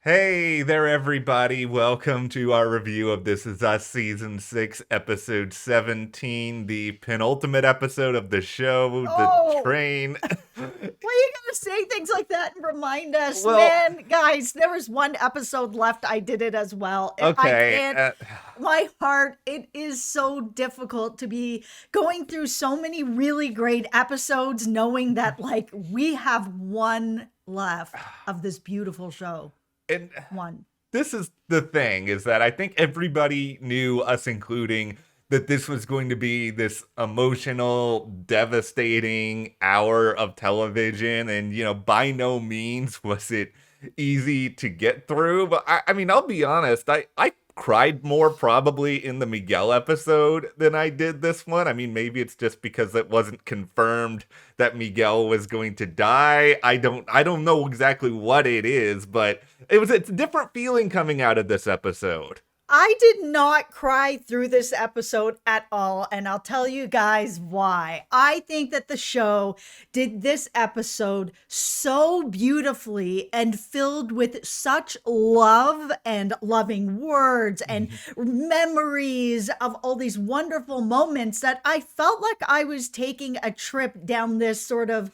Hey there, everybody. Welcome to our review of This Is Us Season 6, Episode 17, the penultimate episode of the show, The Oh, Train. why you gotta say things like that and remind us? Well, Man, guys, there was one episode left. I did it as well. I okay. can't, my heart, it is so difficult to be going through so many really great episodes, knowing that, like, we have one left of this beautiful show. And One. this is the thing, is that I think everybody knew, us including, that this was going to be this emotional, devastating hour of television, and by no means was it easy to get through. But I mean, I'll be honest, I cried more probably in the Miguel episode than I did this one. I mean, maybe it's just because it wasn't confirmed that Miguel was going to die. I don't know exactly what it is, but it's a different feeling coming out of this episode. I did not cry through this episode at all, and I'll tell you guys why. I think that the show did this episode so beautifully and filled with such love and loving words and memories of all these wonderful moments that I felt like I was taking a trip down this sort of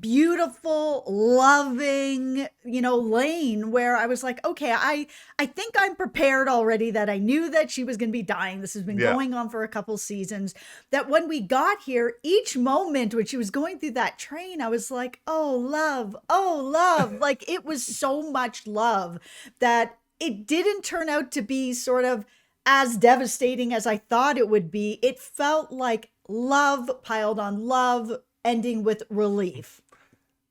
beautiful, loving, lane where I was like, okay, I think I'm prepared already that I knew that she was going to be dying. This has been Yeah. going on for a couple seasons. That when we got here, each moment when she was going through that train, I was like, oh, love, oh, love. Like it was so much love that it didn't turn out to be sort of as devastating as I thought it would be. It felt like love piled on love, ending with relief.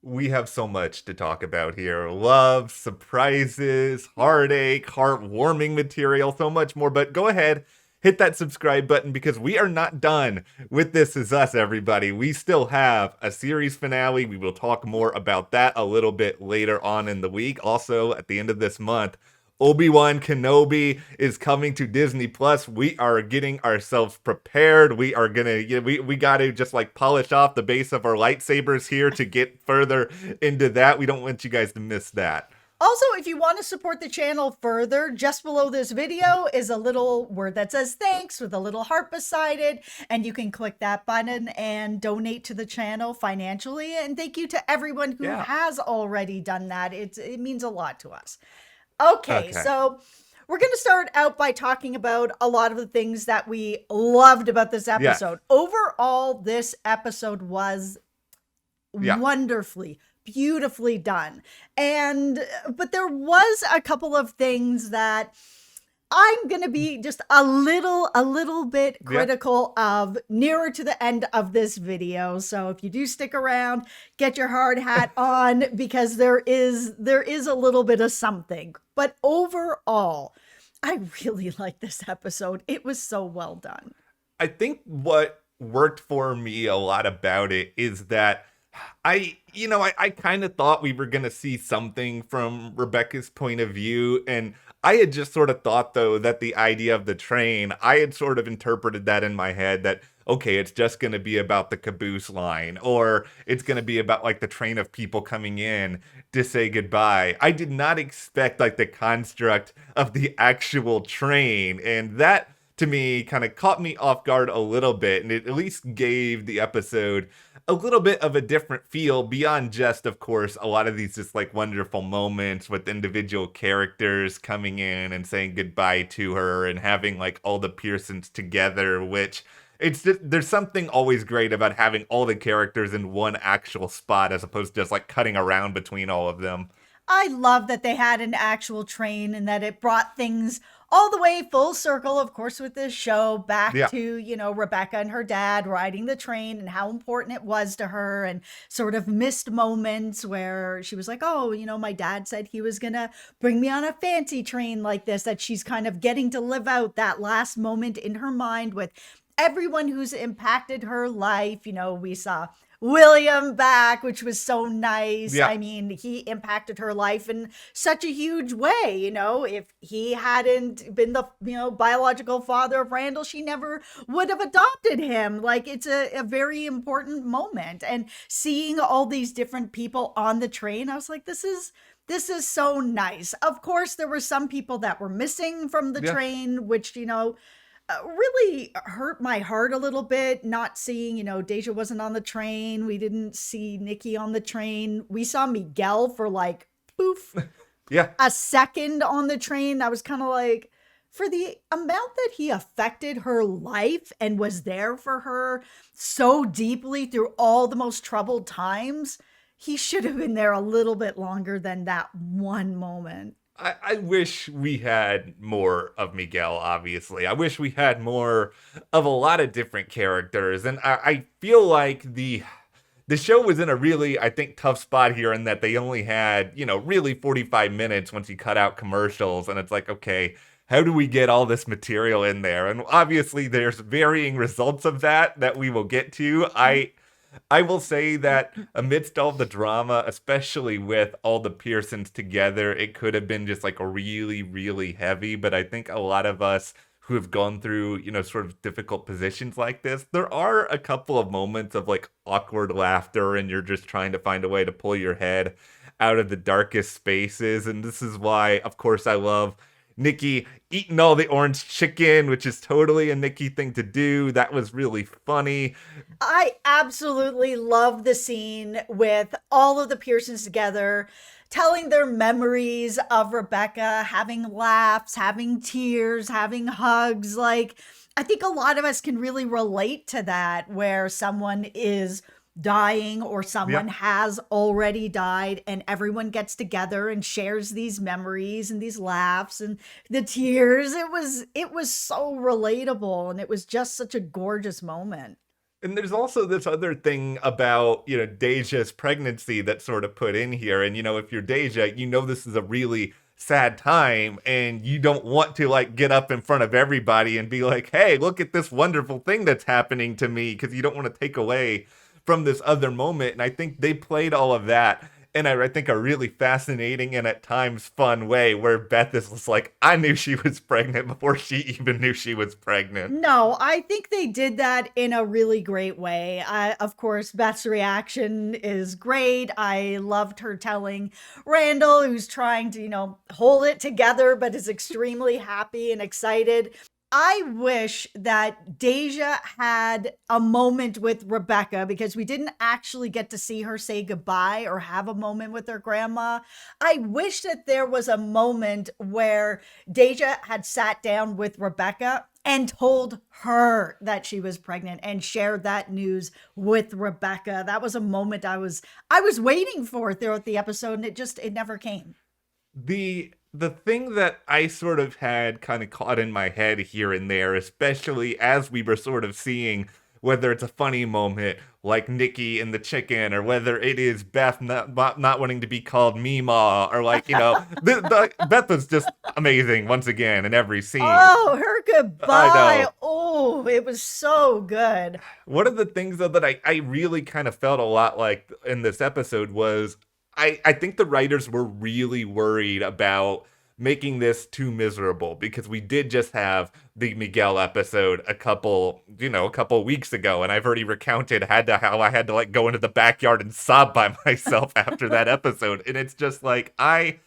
We have so much to talk about here. Love, surprises, heartache, heartwarming material, so much more. But go ahead, hit that subscribe button because we are not done with This Is Us, everybody. We still have a series finale. We will talk more about that a little bit later on in the week. Also, at the end of this month, Obi-Wan Kenobi is coming to Disney Plus. We are getting ourselves prepared. We are gonna, we got to just like polish off the base of our lightsabers here to get further into that. We don't want you guys to miss that. Also, if you want to support the channel further, just below this video is a little word that says thanks with a little heart beside it. And you can click that button and donate to the channel financially. And thank you to everyone who Yeah. has already done that. It means a lot to us. Okay, Okay. so we're going to start out by talking about a lot of the things that we loved about this Yeah. episode. Overall, this episode was Yeah. wonderfully, beautifully done. But there was a couple of things that I'm going to be just a little bit Yeah. critical of nearer to the end of this video. So if you do stick around, get your hard hat on because there is a little bit of something. But overall, I really like this episode. It was so well done. I think what worked for me a lot about it is that I kind of thought we were going to see something from Rebecca's point of view. And I had just sort of thought, though, that the idea of the train, I had sort of interpreted that in my head that, okay, it's just going to be about the caboose line, or it's going to be about like the train of people coming in to say goodbye. I did not expect like the construct of the actual train. And that, to me, kind of caught me off guard a little bit. And it at least gave the episode a little bit of a different feel beyond just, of course, a lot of these just like wonderful moments with individual characters coming in and saying goodbye to her and having like all the Pearsons together, which it's just, there's something always great about having all the characters in one actual spot as opposed to just like cutting around between all of them. I love that they had an actual train and that it brought things all the way full circle, of course, with this show back Yeah. to, Rebecca and her dad riding the train and how important it was to her and sort of missed moments where she was like, oh, my dad said he was going to bring me on a fancy train like this, that she's kind of getting to live out that last moment in her mind with everyone who's impacted her life. We saw William back, which was so nice. Yeah. I mean, he impacted her life in such a huge way. If he hadn't been the, biological father of Randall, she never would have adopted him. Like, it's a very important moment. And seeing all these different people on the train, I was like, this is This is so nice. Of course, there were some people that were missing from the Yeah. train, which, really hurt my heart a little bit. Not seeing, Deja wasn't on the train. We didn't see Nicky on the train. We saw Miguel for like, poof, Yeah. a second on the train. I was kind of like, for the amount that he affected her life and was there for her so deeply through all the most troubled times, he should have been there a little bit longer than that one moment. I wish we had more of Miguel, obviously. I wish we had more of a lot of different characters. And I feel like the show was in a really, I think, tough spot here in that they only had, really 45 minutes once you cut out commercials. And it's like, okay, how do we get all this material in there? And obviously there's varying results of that we will get to. I will say that amidst all the drama, especially with all the Pearsons together, it could have been just like a really, really heavy. But I think a lot of us who have gone through, sort of difficult positions like this, there are a couple of moments of like awkward laughter and you're just trying to find a way to pull your head out of the darkest spaces. And this is why, of course, I love Nicky eating all the orange chicken, which is totally a Nicky thing to do. That was really funny. I absolutely love the scene with all of the Pearsons together, telling their memories of Rebecca, having laughs, having tears, having hugs. Like, I think a lot of us can really relate to that, where someone is dying or someone Yeah. has already died and everyone gets together and shares these memories and these laughs and the tears. It was so relatable, and it was just such a gorgeous moment. And there's also this other thing about, Deja's pregnancy that's sort of put in here. And, if you're Deja, this is a really sad time and you don't want to like get up in front of everybody and be like, hey, look at this wonderful thing that's happening to me, because you don't want to take away from this other moment. And I think they played all of that in I think a really fascinating and at times fun way, where Beth is just like, I knew she was pregnant before she even knew she was pregnant. No, I think they did that in a really great way. Of course, Beth's reaction is great. I loved her telling Randall, who's trying to, hold it together, but is extremely happy and excited. I wish that Deja had a moment with Rebecca, because we didn't actually get to see her say goodbye or have a moment with her grandma. I wish that there was a moment where Deja had sat down with Rebecca and told her that she was pregnant and shared that news with Rebecca. That was a moment I was waiting for throughout the episode, and it never came. The thing that I sort of had kind of caught in my head here and there, especially as we were sort of seeing whether it's a funny moment like Nicky and the chicken, or whether it is Beth not wanting to be called Mima, or like, Beth was just amazing once again in every scene. Oh, her I goodbye. know. Oh, it was so good. One of the things though that I really kind of felt a lot like in this episode was I think the writers were really worried about making this too miserable, because we did just have the Miguel episode a couple weeks ago, and I've already recounted how I had to like go into the backyard and sob by myself after that episode. And it's just like, I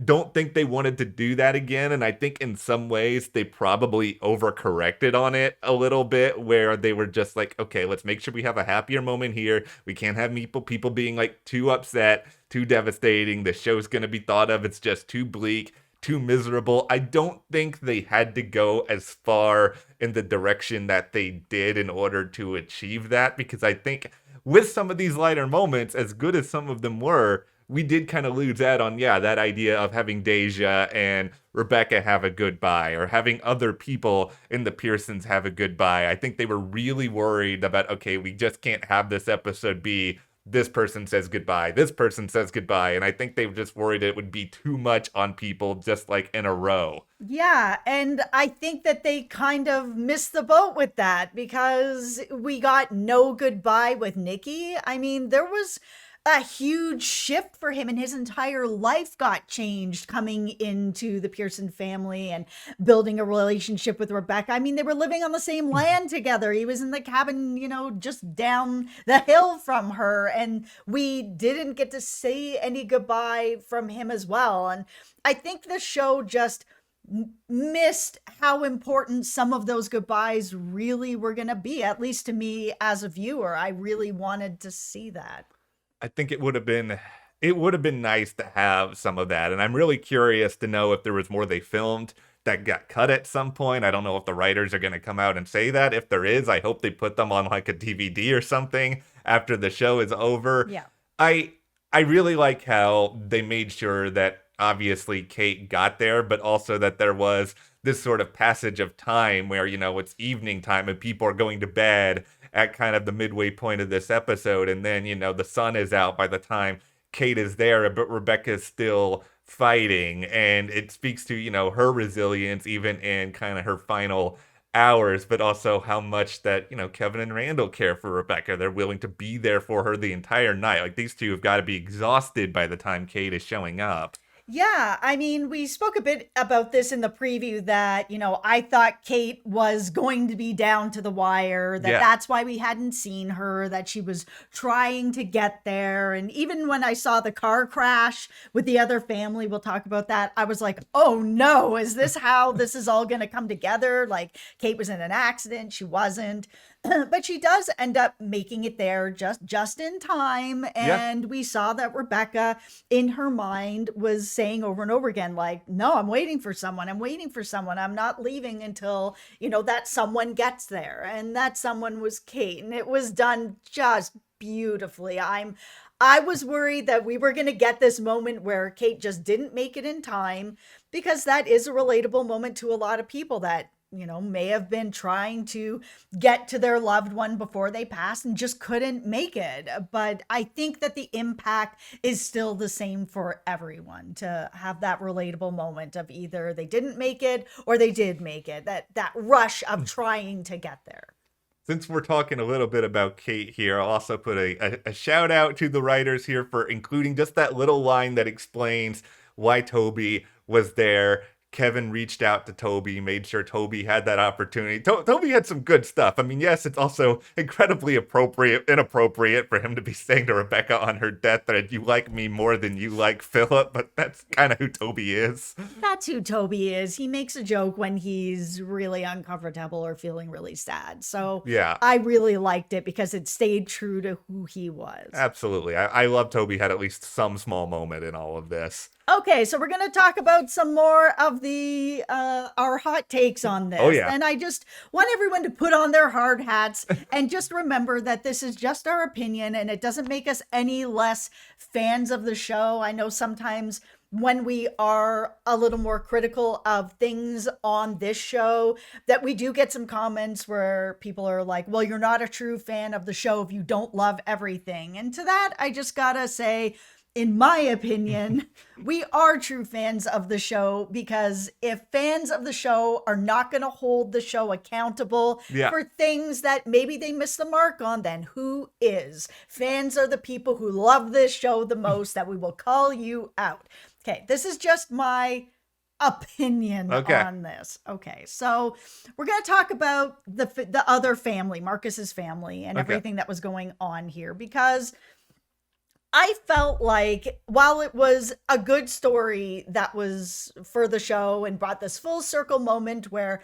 don't think they wanted to do that again. And I think in some ways they probably overcorrected on it a little bit, where they were just like, okay, let's make sure we have a happier moment here. We can't have people being like too upset, too devastating. The show's going to be thought of, it's just too bleak, too miserable. I don't think they had to go as far in the direction that they did in order to achieve that, because I think with some of these lighter moments, as good as some of them were, we did kind of lose out on, that idea of having Deja and Rebecca have a goodbye, or having other people in the Pearsons have a goodbye. I think they were really worried about, okay, we just can't have this episode be this person says goodbye, this person says goodbye. And I think they were just worried it would be too much on people just like in a row. Yeah, and I think that they kind of missed the boat with that, because we got no goodbye with Nicky. I mean, there was a huge shift for him, and his entire life got changed coming into the Pearson family and building a relationship with Rebecca. I mean, they were living on the same land together. He was in the cabin, just down the hill from her, and we didn't get to say any goodbye from him as well. And I think the show just missed how important some of those goodbyes really were going to be, at least to me as a viewer. I really wanted to see that. I think it would have been nice to have some of that. And I'm really curious to know if there was more they filmed that got cut at some point. I don't know if the writers are going to come out and say that. If there is, I hope they put them on like a DVD or something after the show is over. Yeah. I I really like how they made sure that obviously Kate got there, but also that there was this sort of passage of time where, it's evening time and people are going to bed at kind of the midway point of this episode. And then, the sun is out by the time Kate is there, but Rebecca's still fighting. And it speaks to, her resilience, even in kind of her final hours, but also how much that, Kevin and Randall care for Rebecca. They're willing to be there for her the entire night. Like, these two have got to be exhausted by the time Kate is showing up. Yeah, I mean, we spoke a bit about this in the preview that, I thought Kate was going to be down to the wire, that Yeah. that's why we hadn't seen her, that she was trying to get there. And even when I saw the car crash with the other family, we'll talk about that, I was like, oh no, is this how this is all going to come together? Like, Kate was in an accident, she wasn't. But she does end up making it there just in time. Yeah. And we saw that Rebecca, in her mind, was saying over and over again, like, no, I'm waiting for someone. I'm waiting for someone. I'm not leaving until, that someone gets there. And that someone was Kate. And it was done just beautifully. I was worried that we were going to get this moment where Kate just didn't make it in time, because that is a relatable moment to a lot of people that may have been trying to get to their loved one before they pass and just couldn't make it. But I think that the impact is still the same for everyone, to have that relatable moment of either they didn't make it or they did make it, that rush of trying to get there. Since we're talking a little bit about Kate here, I'll also put a shout out to the writers here for including just that little line that explains why Toby was there. Kevin reached out to Toby, made sure Toby had that opportunity. Toby had some good stuff. I mean, yes, it's also incredibly inappropriate for him to be saying to Rebecca on her death that you like me more than you like Philip, but that's kind of who Toby is. That's who Toby is. He makes a joke when he's really uncomfortable or feeling really sad. So Yeah. I really liked it because it stayed true to who he was. Absolutely. I love Toby had at least some small moment in all of this. Okay, so we're going to talk about some more of the our hot takes on this. Oh, yeah. And I just want everyone to put on their hard hats and just remember that this is just our opinion and it doesn't make us any less fans of the show. I know sometimes when we are a little more critical of things on this show, that we do get some comments where people are like, well, you're not a true fan of the show if you don't love everything. And to that, I just gotta say, in my opinion, we are true fans of the show, because if fans of the show are not going to hold the show accountable Yeah. for things that maybe they missed the mark on, then who is? Fans are the people who love this show the most, that we will call you out. Okay, this is just my opinion on this. Okay, so we're going to talk about the other family, Marcus's family, and everything that was going on here, because I felt like while it was a good story that was for the show and brought this full circle moment where,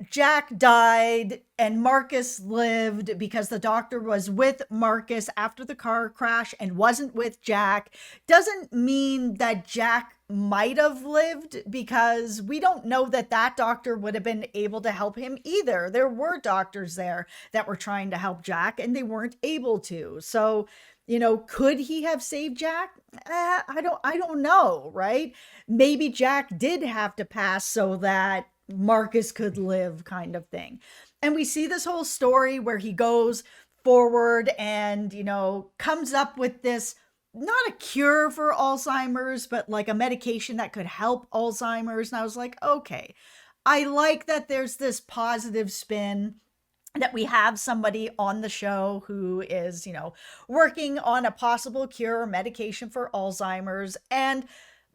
Jack died and Marcus lived because the doctor was with Marcus after the car crash and wasn't with Jack, doesn't mean that Jack might have lived, because we don't know that doctor would have been able to help him either. There were doctors there that were trying to help Jack and they weren't able to. So, could he have saved Jack? I don't know, right? Maybe Jack did have to pass so that Marcus could live, kind of thing. And we see this whole story where he goes forward and, comes up with this, not a cure for Alzheimer's, but like a medication that could help Alzheimer's. And I was like, okay, I like that there's this positive spin that we have somebody on the show who is, working on a possible cure or medication for Alzheimer's. And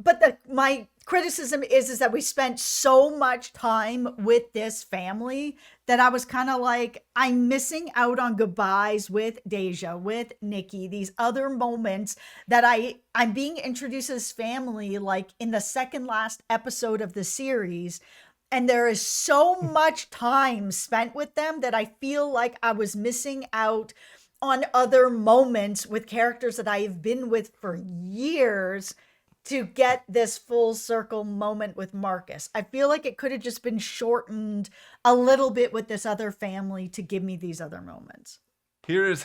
but my criticism is that we spent so much time with this family that I was kind of like, I'm missing out on goodbyes with Deja, with Nicky, these other moments that I'm being introduced to this family like in the second last episode of the series, and there is so much time spent with them that I feel like I was missing out on other moments with characters that I have been with for years to get this full circle moment with Marcus. I feel like it could have just been shortened a little bit with this other family to give me these other moments. Here's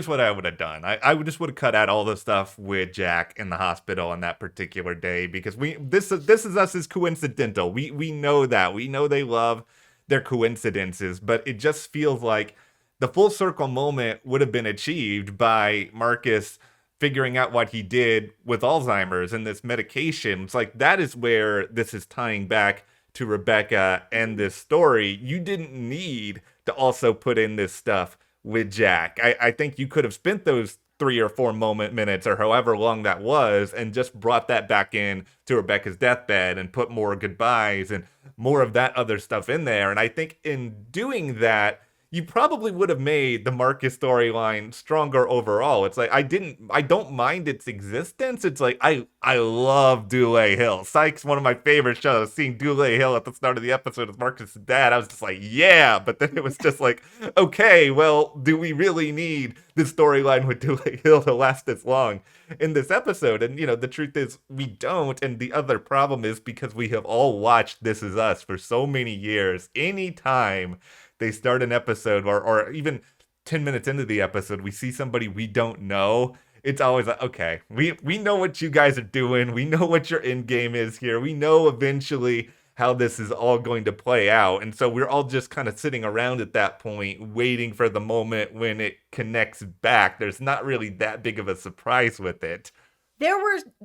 what I would have done. I would just would have cut out all the stuff with Jack in the hospital on that particular day, because this is us as coincidental. We know that. We know they love their coincidences, but it just feels like the full circle moment would have been achieved by Marcus figuring out what he did with Alzheimer's and this medication. It's like that is where this is tying back to Rebecca and this story. You didn't need to also put in this stuff with Jack. I think you could have spent those 3 or 4 minutes or however long that was and just brought that back in to Rebecca's deathbed and put more goodbyes and more of that other stuff in there. And I think in doing that, you probably would have made the Marcus storyline stronger overall. It's like I don't mind its existence. It's like I love Dule Hill. Psych's one of my favorite shows. Seeing Dule Hill at the start of the episode as Marcus' dad, I was just like, yeah. But then it was just like, okay, well, do we really need this storyline with Dule Hill to last this long in this episode? And the truth is we don't. And the other problem is because we have all watched This Is Us for so many years. Anytime they start an episode or even 10 minutes into the episode, we see somebody we don't know. It's always like, okay, we know what you guys are doing. We know what your end game is here. We know eventually how this is all going to play out. And so we're all just kind of sitting around at that point, waiting for the moment when it connects back. There's not really that big of a surprise with it.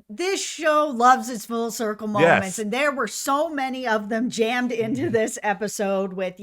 This show loves its full circle moments, and there were so many of them jammed into this episode with,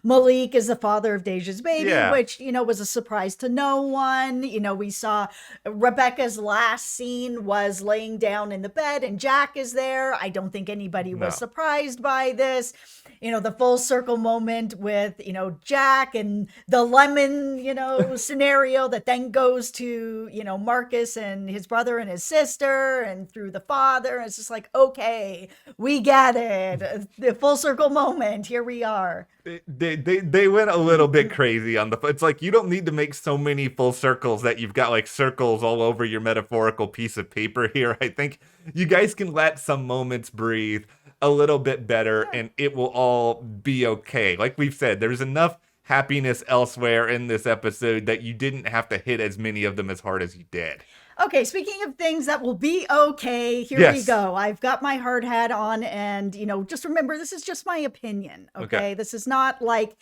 Malik is the father of Deja's baby, which, was a surprise to no one. We saw Rebecca's last scene was laying down in the bed and Jack is there. I don't think anybody was surprised by this. The full circle moment with, Jack and the lemon, scenario that then goes to, Marcus and his brother and his sister and through the father. It's just like, okay, we get it. The full circle moment. Here we are. They went a little bit crazy on it's like you don't need to make so many full circles that you've got like circles all over your metaphorical piece of paper here. I think you guys can let some moments breathe a little bit better and it will all be okay. Like we've said, there's enough happiness elsewhere in this episode that you didn't have to hit as many of them as hard as you did. Okay, speaking of things that will be okay, here we go. I've got my hard hat on and, just remember, this is just my opinion, okay? This is not like,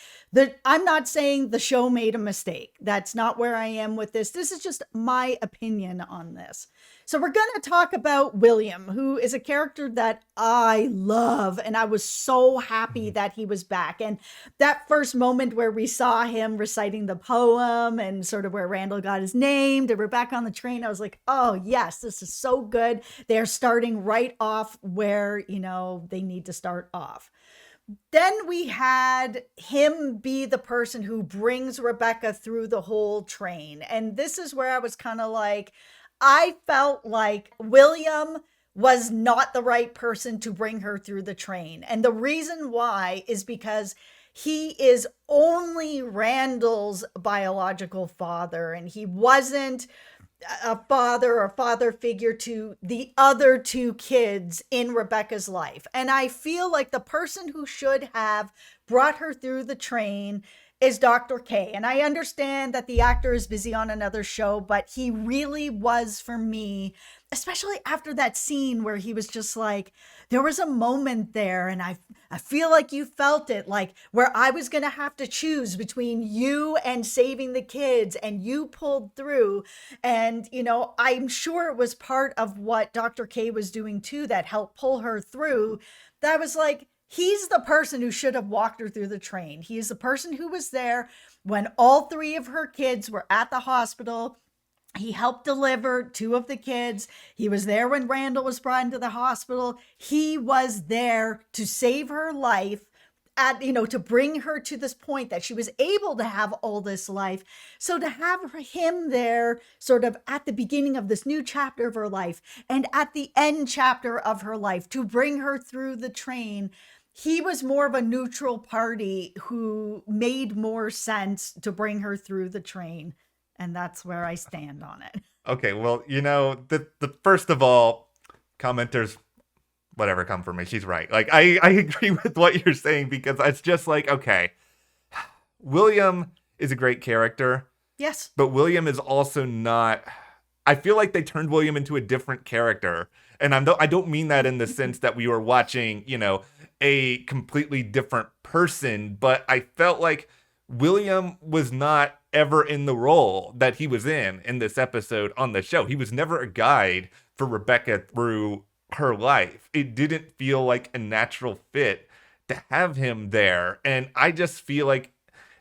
I'm not saying the show made a mistake. That's not where I am with this. This is just my opinion on this. So we're going to talk about William, who is a character that I love, and I was so happy that he was back. And that first moment where we saw him reciting the poem and sort of where Randall got his name, and we're back on the train, I was like, oh yes, this is so good. They're starting right off where, they need to start off. Then we had him be the person who brings Rebecca through the whole train. And this is where I was kind of like, I felt like William was not the right person to bring her through the train. And the reason why is because he is only Randall's biological father, and he wasn't a father or father figure to the other two kids in Rebecca's life. And I feel like the person who should have brought her through the train is Dr. K. And I understand that the actor is busy on another show, but he really was for me, especially after that scene where he was just like, there was a moment there, and I feel like you felt it, like where I was going to have to choose between you and saving the kids, and you pulled through. And, I'm sure it was part of what Dr. K was doing too that helped pull her through. That was like, he's the person who should have walked her through the train. He is the person who was there when all three of her kids were at the hospital. He helped deliver two of the kids. He was there when Randall was brought into the hospital. He was there to save her life, to bring her to this point that she was able to have all this life. So to have him there sort of at the beginning of this new chapter of her life and at the end chapter of her life to bring her through the train, he was more of a neutral party who made more sense to bring her through the train. And that's where I stand on it. Okay, well, the first of all, commenters, whatever, come for me. She's right. Like, I agree with what you're saying because it's just like, okay, William is a great character. Yes. But William is also not. I feel like they turned William into a different character. And I don't mean that in the sense that we were watching, a completely different person, but I felt like William was not ever in the role that he was in this episode on the show. He was never a guide for Rebecca through her life. It didn't feel like a natural fit to have him there. And I just feel like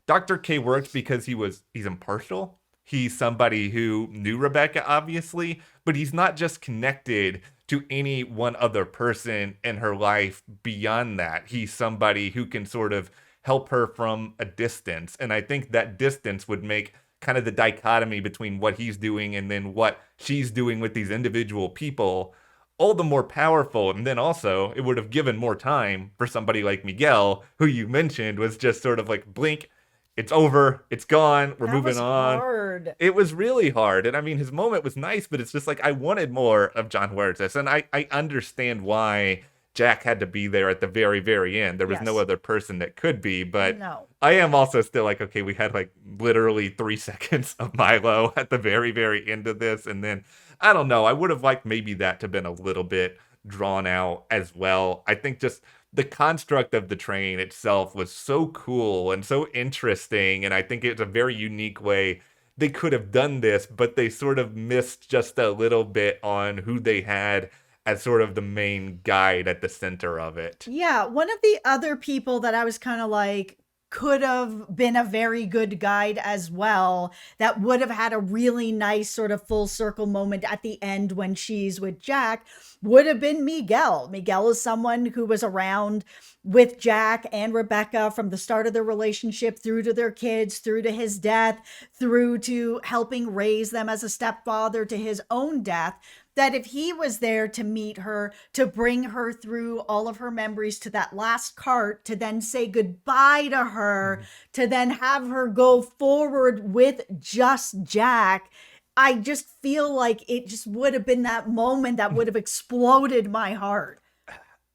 Dr. K worked because he's impartial. He's somebody who knew Rebecca, obviously, but he's not just connected to any one other person in her life beyond that. He's somebody who can sort of help her from a distance. And I think that distance would make kind of the dichotomy between what he's doing and then what she's doing with these individual people all the more powerful. And then also, it would have given more time for somebody like Miguel, who you mentioned was just sort of like, blink, it's over, it's gone, we're moving on. Hard. It was really hard. And I mean, his moment was nice, but it's just like, I wanted more of John Huertas. And I understand why Jack had to be there at the very, very end. There was no other person that could be, but no. I am also still like, okay, we had like literally 3 seconds of Milo at the very, very end of this. And then, I don't know, I would have liked maybe that to have been a little bit drawn out as well. I think just the construct of the train itself was so cool and so interesting. And I think it's a very unique way they could have done this, but they sort of missed just a little bit on who they had as sort of the main guide at the center of it. Yeah, one of the other people that I was kind of like could have been a very good guide as well, that would have had a really nice sort of full circle moment at the end when she's with Jack, would have been Miguel. Miguel is someone who was around with Jack and Rebecca from the start of their relationship through to their kids, through to his death, through to helping raise them as a stepfather to his own death. That if he was there to meet her, to bring her through all of her memories to that last cart, to then say goodbye to her, to then have her go forward with just Jack, I just feel like it just would have been that moment that would have exploded my heart.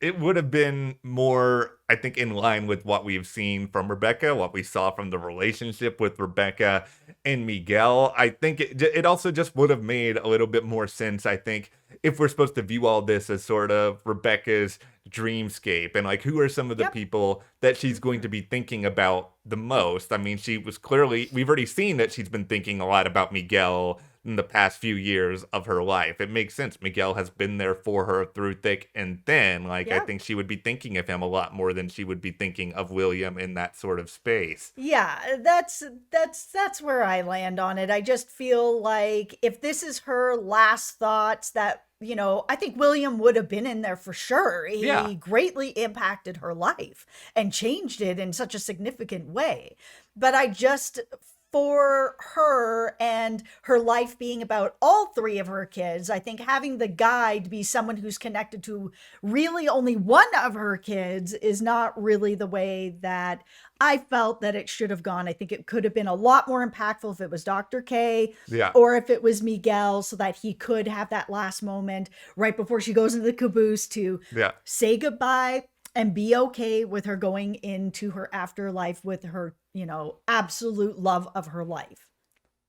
It would have been more, I think, in line with what we've seen from Rebecca, what we saw from the relationship with Rebecca and Miguel. I think it also just would have made a little bit more sense, I think, if we're supposed to view all this as sort of Rebecca's dreamscape and like who are some of the people that she's going to be thinking about the most. I mean, she was clearly, we've already seen that she's been thinking a lot about Miguel in the past few years of her life. It makes sense. Miguel has been there for her through thick and thin. Like, I think she would be thinking of him a lot more than she would be thinking of William in that sort of space. Yeah, that's where I land on it. I just feel like if this is her last thoughts, that, I think William would have been in there for sure. He greatly impacted her life and changed it in such a significant way. But I just, for her and her life being about all three of her kids, I think having the guide be someone who's connected to really only one of her kids is not really the way that I felt that it should have gone. I think it could have been a lot more impactful if it was Dr. K or if it was Miguel, so that he could have that last moment right before she goes into the caboose to say goodbye and be okay with her going into her afterlife with her, absolute love of her life.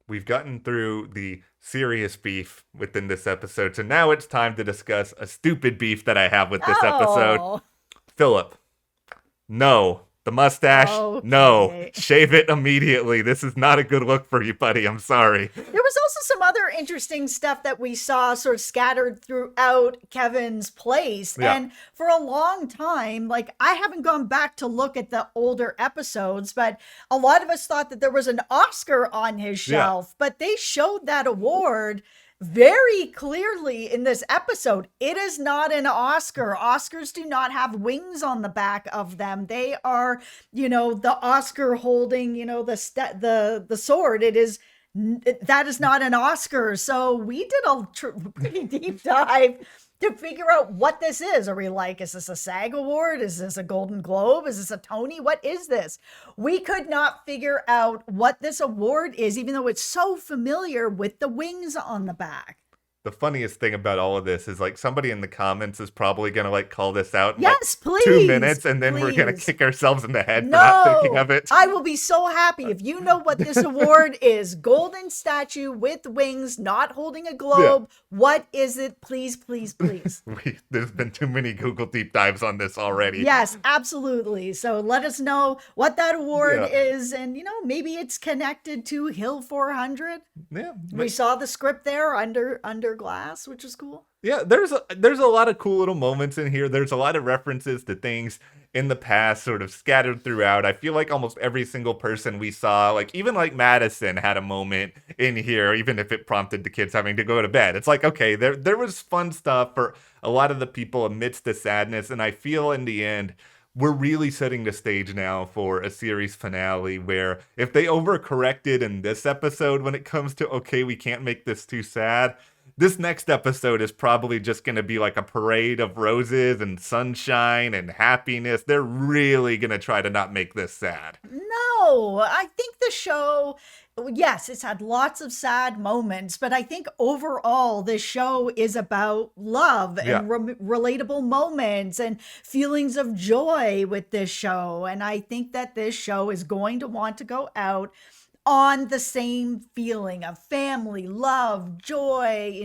We've gotten through the serious beef within this episode, so now it's time to discuss a stupid beef that I have with this episode. Philip, no, The mustache, no. Okay. Shave it immediately. This is not a good look for you, buddy. I'm sorry. There was also some other interesting stuff that we saw sort of scattered throughout Kevin's place. Yeah. And for a long time, like I haven't gone back to look at the older episodes, but a lot of us thought that there was an Oscar on his shelf, but they showed that award very clearly in this episode. It is not an Oscar. Oscars do not have wings on the back of them. They are, the Oscar holding, the sword. That is not an Oscar. So we did a pretty deep dive to figure out what this is. Are we like, is this a SAG award? Is this a Golden Globe? Is this a Tony? What is this? We could not figure out what this award is, even though it's so familiar with the wings on the back. The funniest thing about all of this is like somebody in the comments is probably going to like call this out in yes, like please, 2 minutes and then we're going to kick ourselves in the head for not thinking of it. I will be so happy if you know what this award is. Golden statue with wings, not holding a globe. Yeah. What is it? Please, please, please. There's been too many Google deep dives on this already. Yes, absolutely. So let us know what that award is. And, maybe it's connected to Hill 400. Yeah. We saw the script there under glass, which is cool. Yeah, there's a lot of cool little moments in here. There's a lot of references to things in the past sort of scattered throughout. I feel like almost every single person we saw, like even like Madison had a moment in here, even if it prompted the kids having to go to bed. It's like, okay, there was fun stuff for a lot of the people amidst the sadness. And I feel in the end, we're really setting the stage now for a series finale where if they overcorrected in this episode when it comes to, okay, we can't make this too sad, this next episode is probably just going to be like a parade of roses and sunshine and happiness. They're really going to try to not make this sad. No, I think the show, yes, it's had lots of sad moments, but I think overall this show is about love and relatable moments and feelings of joy with this show. And I think that this show is going to want to go out on the same feeling of family, love, joy,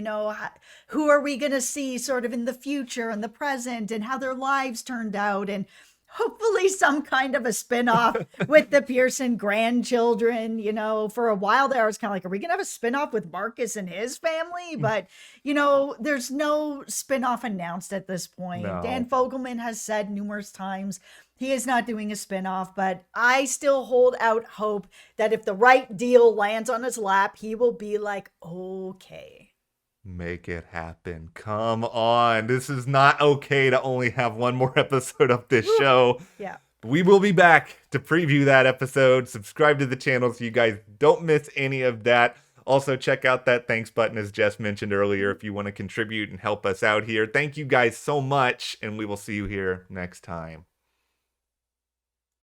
who are we going to see sort of in the future and the present and how their lives turned out, and hopefully some kind of a spin-off with the Pearson grandchildren. For a while there, I was kind of like, are we going to have a spin-off with Marcus and his family? But, there's no spin-off announced at this point. No. Dan Fogelman has said numerous times he is not doing a spinoff, but I still hold out hope that if the right deal lands on his lap, he will be like, okay. Make it happen. Come on. This is not okay to only have one more episode of this show. Yeah. We will be back to preview that episode. Subscribe to the channel so you guys don't miss any of that. Also, check out that thanks button, as Jess mentioned earlier, if you want to contribute and help us out here. Thank you guys so much, and we will see you here next time.